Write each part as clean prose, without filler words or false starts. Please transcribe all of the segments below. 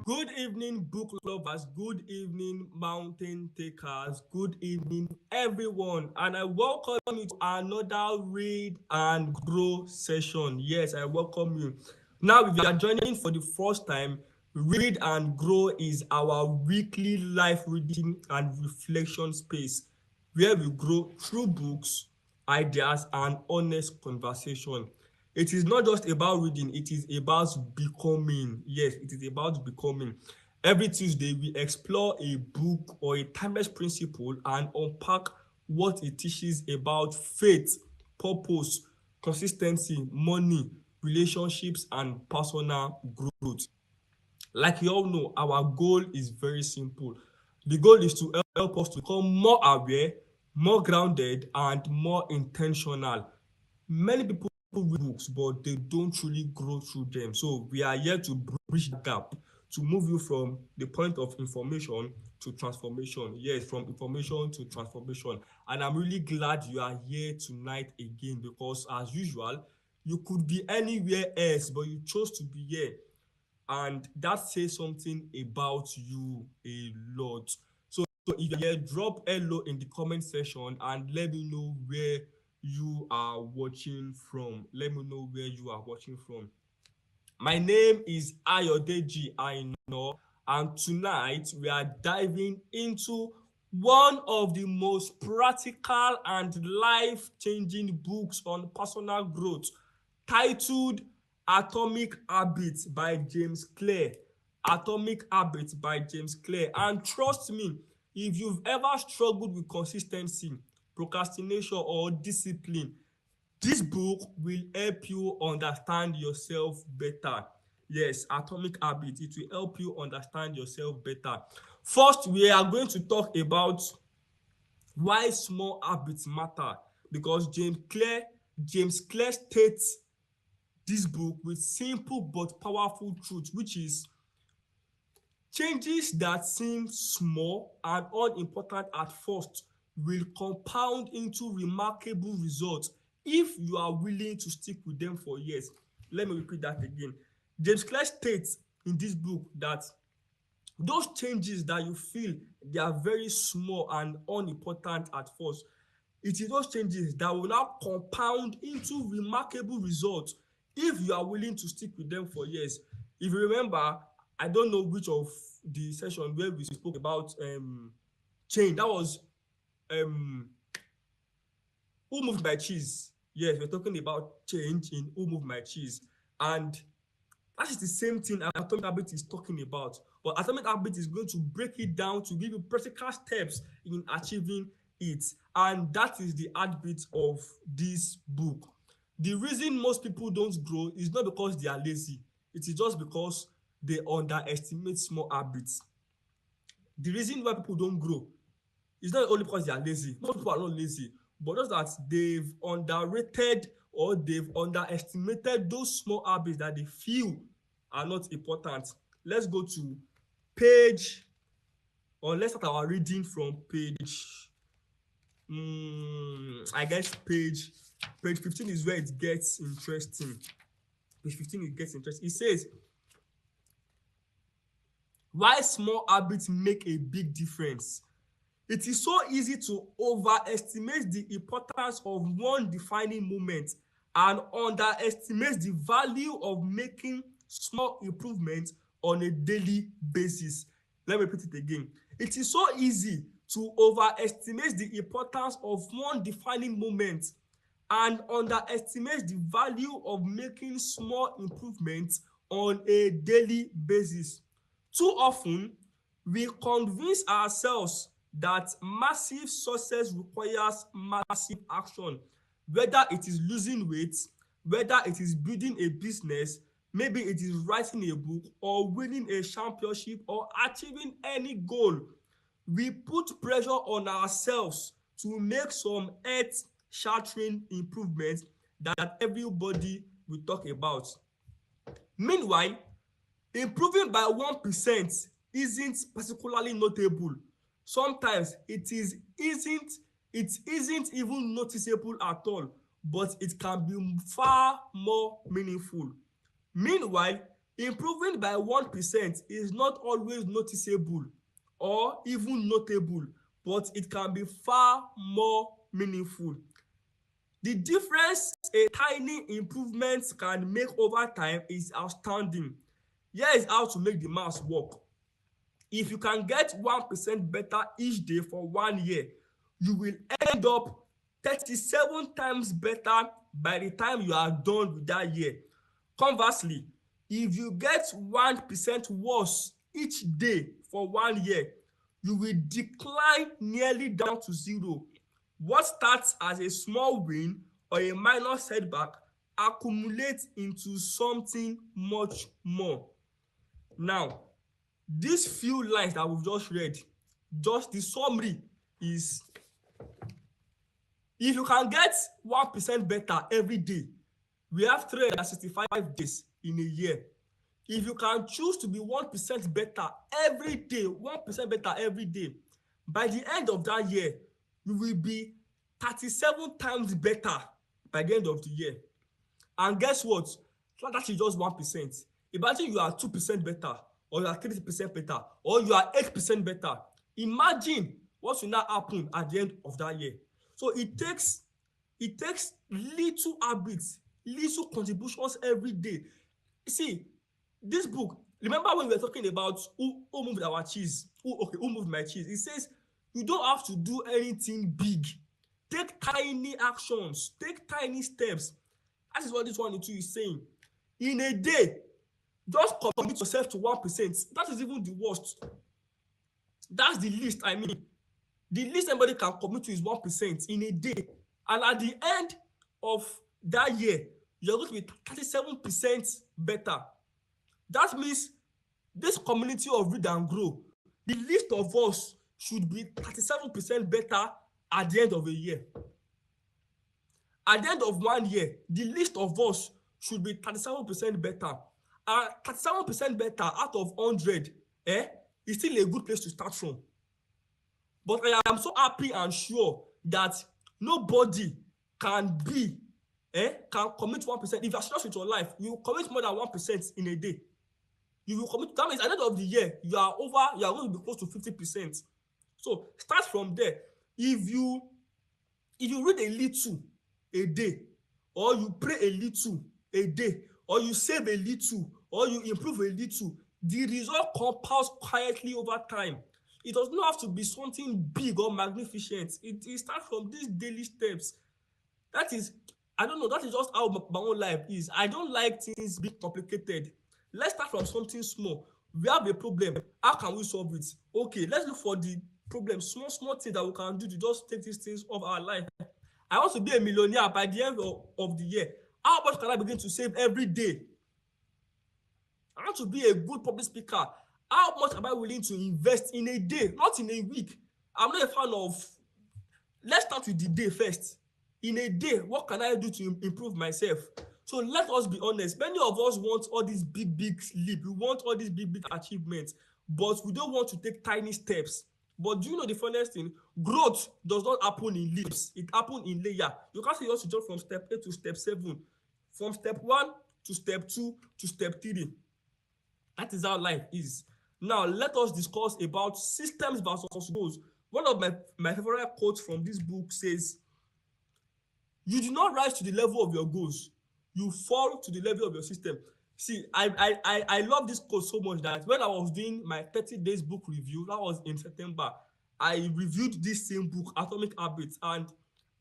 Good evening, book lovers. Good evening, mountain takers. Good evening, everyone. And I welcome you to another Read and Grow session. Yes, I welcome you. Now, if you are joining for the first time, Read and Grow is our weekly life reading and reflection space where we grow through books, ideas, and honest conversation. It is not just about reading, it is about becoming. Yes, it is about becoming. Every Tuesday, we explore a book or a timeless principle and unpack what it teaches about faith, purpose, consistency, money, relationships, and personal growth. Like you all know, our goal is very simple. The goal is to help us to become more aware, more grounded, and more intentional. Many people read books, but they don't truly grow through them. So we are here to bridge the gap, to move you from the point of information to transformation. Yes, from information to transformation. And I'm really glad you are here tonight again because, as usual, you could be anywhere else, but you chose to be here, and that says something about you a lot. So if you're here, drop hello in the comment section and let me know where you are watching from. Let me know where you are watching from. My name is Ayodeji Aina, and tonight we are diving into one of the most practical and life-changing books on personal growth, titled Atomic Habits by James Clear. Atomic Habits by James Clear. And trust me, if you've ever struggled with consistency, procrastination, or discipline, this book will help you understand yourself better. Yes, Atomic Habits. It will help you understand yourself better. First, we are going to talk about why small habits matter, because James Clear states this book with simple but powerful truth, which is changes that seem small and unimportant at first will compound into remarkable results if you are willing to stick with them for years. Let me repeat that again. James Clear states in this book that those changes that you feel they are very small and unimportant at first, it is those changes that will now compound into remarkable results if you are willing to stick with them for years. If you remember, I don't know which of the session where we spoke about change. That was um Who Moved My Cheese. Yes, we're talking about change in Who Moved My Cheese. And that is the same thing Atomic Habit is talking about. But Atomic Habit is going to break it down to give you practical steps in achieving it. And that is the heartbeat of this book. The reason most people don't grow is not because they are lazy. It is just because they underestimate small habits. The reason why people don't grow is not only because they are lazy. Most people are not lazy, but just that they've underrated or they've underestimated those small habits that they feel are not important. Let's go to page, or let's start our reading from page, I guess page 15 is where it gets interesting. Page 15 it gets interesting. It says, why small habits make a big difference. It is so easy to overestimate the importance of one defining moment and underestimate the value of making small improvements on a daily basis. Let me repeat it again. It is so easy to overestimate the importance of one defining moment and underestimate the value of making small improvements on a daily basis. Too often, we convince ourselves that massive success requires massive action, whether it is losing weight, whether it is building a business, maybe it is writing a book or winning a championship or achieving any goal. We put pressure on ourselves to make some earth shattering improvements that everybody will talk about. Meanwhile, improving by 1% isn't particularly notable. Sometimes it isn't even noticeable at all, but it can be far more meaningful. Meanwhile, Improving by 1% is not always noticeable or even notable, but it can be far more meaningful. The difference a tiny improvement can make over time is outstanding. Here is how to make the maths work. If you can get 1% better each day for 1 year, you will end up 37 times better by the time you are done with that year. Conversely, if you get 1% worse each day for 1 year, you will decline nearly down to zero. What starts as a small win or a minor setback accumulates into something much more. Now, these few lines that we've just read, just the summary is, if you can get 1% better every day, we have 365 days in a year. If you can choose to be 1% better every day, 1% better every day, by the end of that year, you will be 37 times better by the end of the year. And guess what? That is just 1%. Imagine you are 2% better, or you are 30% better, or you are 8% better. Imagine what will now happen at the end of that year. So it takes little habits, little contributions every day. See, this book, remember when we were talking about who moved our cheese? Who moved my cheese? It says you don't have to do anything big. Take tiny actions, take tiny steps. That is what this 1 and 2 is saying. In a day, just commit yourself to 1%. That is even the worst. That's the least, I mean. The least anybody can commit to is 1% in a day. And at the end of that year, you're going to be 37% better. That means this community of Read and Grow, the least of us should be 37% better at the end of a year. At the end of 1 year, the least of us should be 37% better. And 37% better out of 100 is still a good place to start from. But I am so happy and sure that nobody can commit 1%. If you are serious with your life, you will commit more than 1% in a day. You will commit. That means at the end of the year, you are going to be close to 50%. So start from there. If you read a little a day, or you pray a little a day, or you save a little, or you improve a little, the result compounds quietly over time. It does not have to be something big or magnificent. It starts from these daily steps. That is, I don't know, that is just how my own life is. I don't like things big, complicated. Let's start from something small. We have a problem. How can we solve it? Okay, let's look for the problem. Small things that we can do to just take these things off our life. I want to be a millionaire by the end of the year. How much can I begin to save every day? I want to be a good public speaker. How much am I willing to invest in a day, not in a week? I'm not a fan of, let's start with the day first. In a day, what can I do to improve myself? So let us be honest. Many of us want all these big leap. We want all these big achievements, but we don't want to take tiny steps. But do you know the funniest thing? Growth does not happen in leaps. It happens in layer. You can't say you want to jump from step 8 to step 7, from step 1 to step 2 to step 3. That is how life is. Now, let us discuss about systems versus goals. One of my favorite quotes from this book says, you do not rise to the level of your goals. You fall to the level of your system. See, I love this quote so much that when I was doing my 30 days book review, that was in September, I reviewed this same book, Atomic Habits, and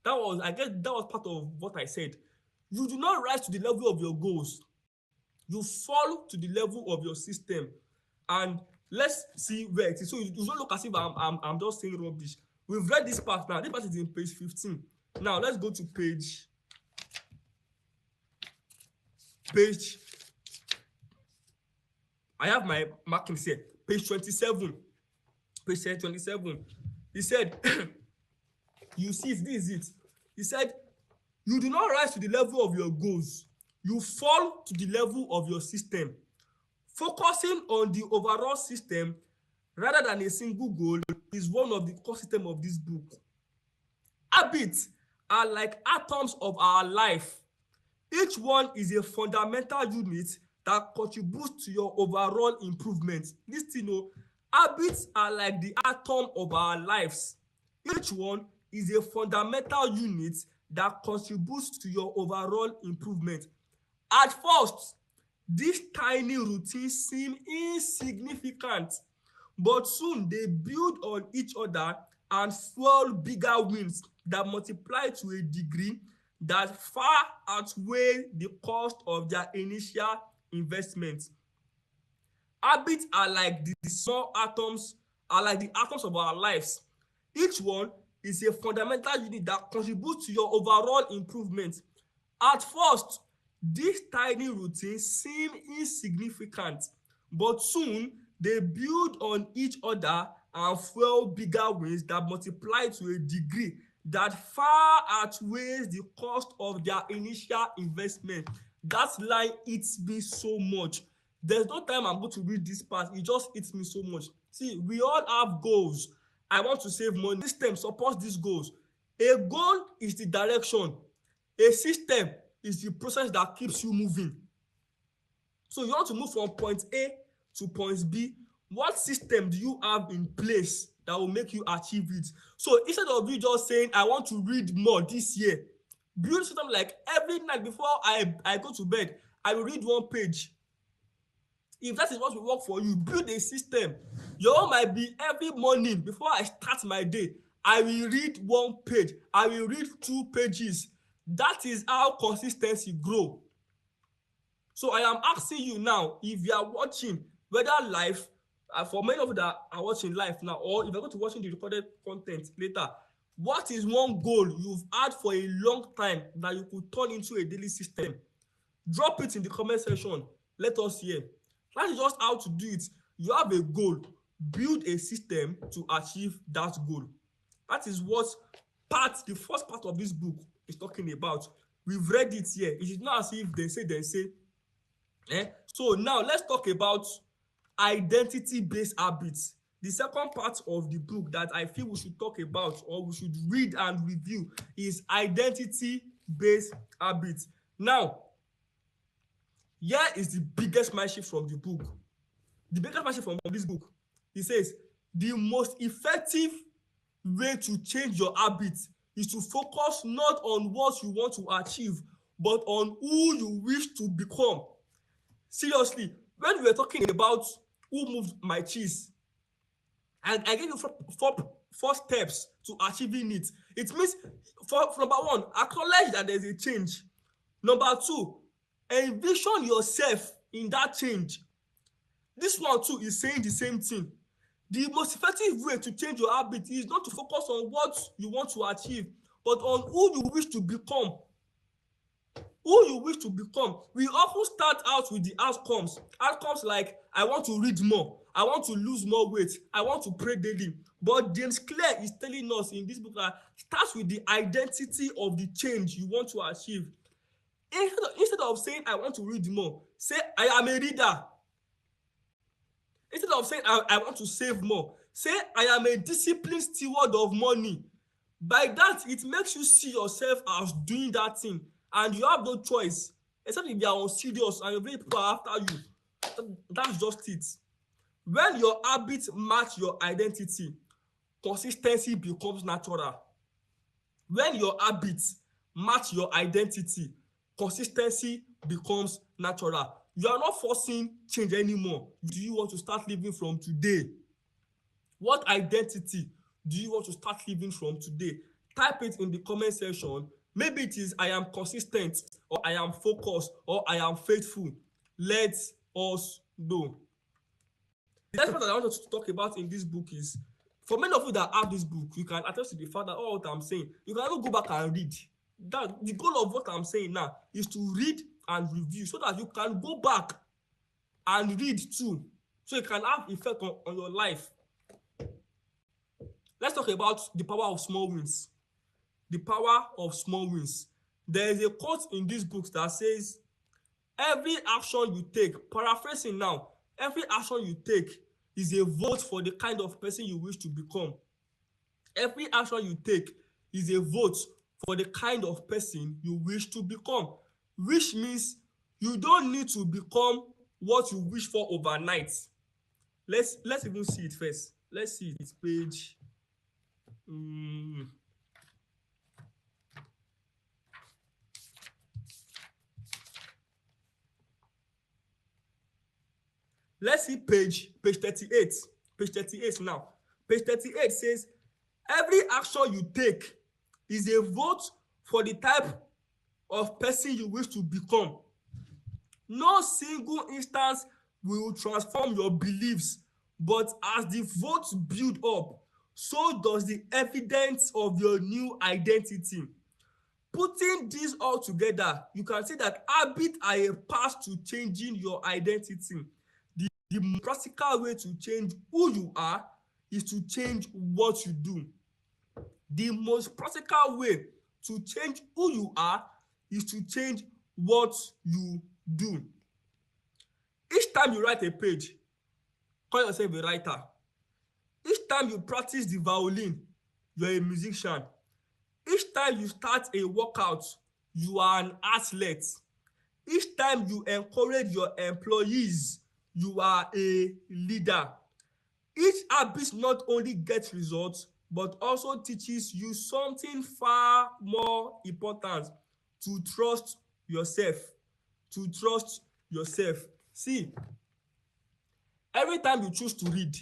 I guess that was part of what I said. You do not rise to the level of your goals. You fall to the level of your system. And let's see where it is. So you don't look as if I'm just saying rubbish. We've read this part now. This part is in page 15. Now let's go to page. I have my markings here. Page 27. Page 27. He said, you see, this is it. He said, you do not rise to the level of your goals. You fall to the level of your system. Focusing on the overall system rather than a single goal is one of the core systems of this book. Habits are like atoms of our life. Each one is a fundamental unit that contributes to your overall improvement. Lis ten o, habits are like the atom of our lives. Each one is a fundamental unit that contributes to your overall improvement. At first, these tiny routines seem insignificant, but soon they build on each other and fuel bigger wins that multiply to a degree that far outweigh the cost of their initial investment. Habits are like the small atoms, are like the atoms of our lives. Each one is a fundamental unit that contributes to your overall improvement. At first, these tiny routines seem insignificant, but soon they build on each other and fuel bigger wins that multiply to a degree that far outweighs the cost of their initial investment. That line hits me so much. There's no time I'm going to read this part, it just hits me so much. See, we all have goals. I want to save money. System supports these goals. A goal is the direction. A system is the process that keeps you moving. So you want to move from point A to point B. What system do you have in place that will make you achieve it? So instead of you just saying, I want to read more this year, build something like every night before I go to bed, I will read one page. If that is what will work for you, build a system. Your own might be every morning before I start my day, I will read one page, I will read 2 pages. That is how consistency grow. So I am asking you now, if you are watching, whether live, for many of you that are watching live now, or if you're going to watching the recorded content later, what is one goal you've had for a long time that you could turn into a daily system? Drop it in the comment section. Let us hear. That is just how to do it. You have a goal, build a system to achieve that goal. That is what the first part of this book is talking about. We've read it here. It is not as if they say. So now let's talk about identity-based habits. The second part of the book that I feel we should talk about, or we should read and review, is identity-based habits. Now, here is the biggest mind shift from the book. The biggest mind shift from this book. It says, the most effective way to change your habits is to focus not on what you want to achieve, but on who you wish to become. Seriously, when we were talking about who moved my cheese, and I gave you four steps to achieving it. It means, for number one, acknowledge that there's a change. Number two, envision yourself in that change. This one too is saying the same thing. The most effective way to change your habit is not to focus on what you want to achieve, but on who you wish to become. Who you wish to become. We often start out with the outcomes. Outcomes like, I want to read more, I want to lose more weight, I want to pray daily. But James Clear is telling us in this book that starts with the identity of the change you want to achieve. Instead of saying, I want to read more, say, I am a reader. Instead of saying, I want to save more, say, I am a disciplined steward of money. By that, it makes you see yourself as doing that thing, and you have no choice, except if you are unserious and very people are after you. That's just it. When your habits match your identity, consistency becomes natural. When your habits match your identity, consistency becomes natural. You are not forcing change anymore. Do you want to start living from today? What identity do you want to start living from today? Type it in the comment section. Maybe it is, I am consistent, or I am focused, or I am faithful. Let us know. The next part that I want to talk about in this book is, for many of you that have this book, you can attest to the fact that all what I'm saying, you can even go back and read. That the goal of what I'm saying now is to read and review, so that you can go back and read too, so it can have effect on your life. Let's talk about the power of small wins. The power of small wins. There is a quote in this book that says, every action you take, paraphrasing now, every action you take is a vote for the kind of person you wish to become. Every action you take is a vote for the kind of person you wish to become, which means you don't need to become what you wish for overnight. Let's even see it first. Let's see it, page. Let's see page 38. Page 38 now. Page 38 says, every action you take is a vote for the type of person you wish to become. No single instance will transform your beliefs, but as the votes build up, so does the evidence of your new identity. Putting this all together, you can see that habits are a path to changing your identity. The practical way to change who you are is to change what you do. The most practical way to change who you are is to change what you do. Each time you write a page, call yourself a writer. Each time you practice the violin, you're a musician. Each time you start a workout, you are an athlete. Each time you encourage your employees, you are a leader. Each habit not only gets results, but also teaches you something far more important: to trust yourself. To trust yourself. See, every time you choose to read,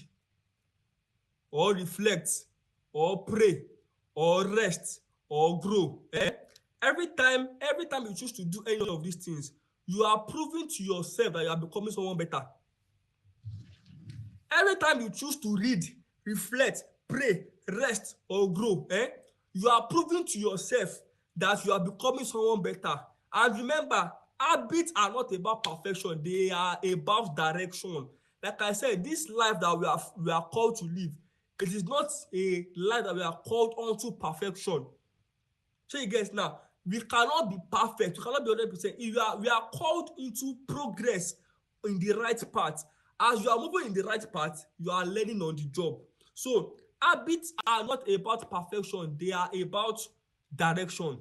or reflect, or pray, or rest, or grow, every time you choose to do any of these things, you are proving to yourself that you are becoming someone better. Every time you choose to read, reflect, pray, rest, or grow, you are proving to yourself that you are becoming someone better. And remember, habits are not about perfection, they are about direction. Like I said, this life that we are called to live, it is not a life that we are called unto perfection. So you guys, now, we cannot be perfect, we cannot be 100%. We are called into progress in the right path. As you are moving in the right path, you are learning on the job. So habits are not about perfection, they are about direction.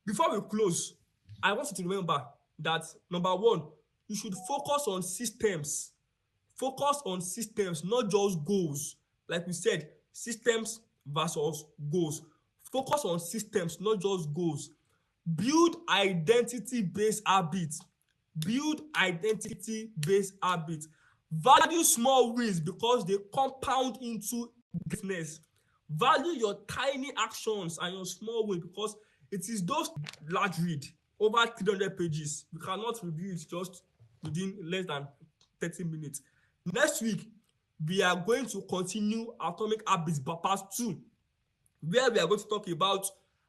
Before we close, I want you to remember that, number one, you should focus on systems. Focus on systems, not just goals. Like we said, systems versus goals. Focus on systems, not just goals. Build identity-based habits. Build identity-based habits. Value small wins because they compound into greatness. Value your tiny actions and your small wins because it is those large read, over 300 pages. We cannot review it just within less than 30 minutes. Next week, we are going to continue Atomic Habits part 2, where we are going to talk about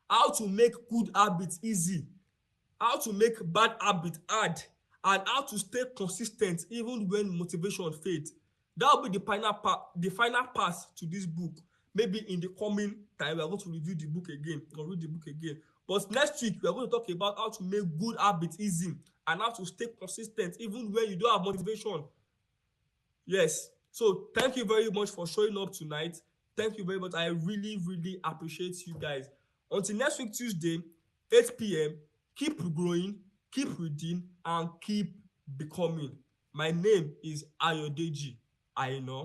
how to make good habits easy, how to make bad habits hard, and how to stay consistent even when motivation fades. That will be the final part to this book. Maybe in the coming time, we are going to review the book again or read the book again. But next week, we are going to talk about how to make good habits easy and how to stay consistent even when you don't have motivation. Yes. So thank you very much for showing up tonight. Thank you very much. I really, really appreciate you guys. Until next week, Tuesday, 8 p.m., keep growing, keep reading, and keep becoming. My name is Ayodeji. Aina.